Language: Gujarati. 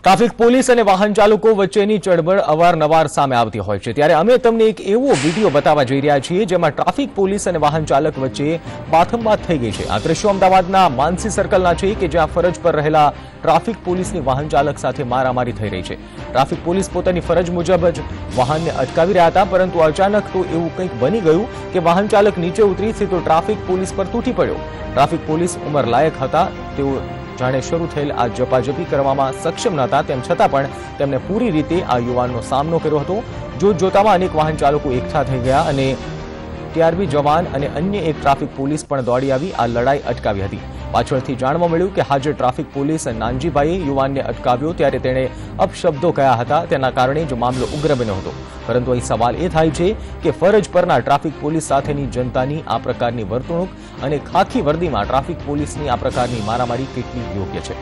ટ્રાફિક પોલીસ અને વાહન ચાલકો વચ્ચેની ચળબળ અવારનવાર સામે આવતી હોય છે, ત્યારે અમે તમને એક એવો વિડીયો બતાવવા જઈ રહ્યા છીએ જેમાં ટ્રાફિક પોલીસ અને વાહન ચાલક વચ્ચે બાથમબાથ થઈ ગઈ છે। આ દ્રશ્યો અમદાવાદના માનસી સર્કલના છે કે જ્યાં ફરજ પર રહેલા ટ્રાફિક પોલીસની વાહન ચાલક સાથે મારામારી થઈ રહી છે। ટ્રાફિક પોલીસ પોતાની ફરજ મુજબ જ વાહનને અટકાવી રહ્યા હતા, પરંતુ અચાનક તો એવું કંઈક બની ગયું કે વાહન ચાલક નીચે ઉતરી સીધો ટ્રાફિક પોલીસ પર તૂટી પડ્યો। ટ્રાફિક પોલીસ ઉંમરલાયક હતા, તેઓ જાણે શરૂ થયેલ આ ઝપાઝપી કરવામાં સક્ષમ નહોતા, તેમ છતાં પણ તેમને પૂરી રીતે આ યુવાનનો સામનો કર્યો હતો। જોતજોતામાં અનેક વાહન ચાલકો એકઠા થઈ ગયા અને ટીઆરબી જવાન અને અન્ય એક ટ્રાફિક પોલીસ પણ દોડી આવી આ લડાઈ અટકાવી હતી। પાછળથી જાણવા મળ્યું કે હાજર ટ્રાફિક પોલીસ નાનજીભાઈએ યુવાનને અટકાવ્યો ત્યારે તેણે અપશબ્દો કહ્યા હતા, તેના કારણે જ મામલો ઉગ્ર બન્યો હતો। પરંતુ અહીં સવાલ એ થાય છે કે ફરજ પરના ટ્રાફિક પોલીસ સાથેની જનતાની આ પ્રકારની વર્તણૂક અને ખાખી વર્દીમાં ટ્રાફિક પોલીસની આ પ્રકારની મારામારી કેટલી યોગ્ય છે।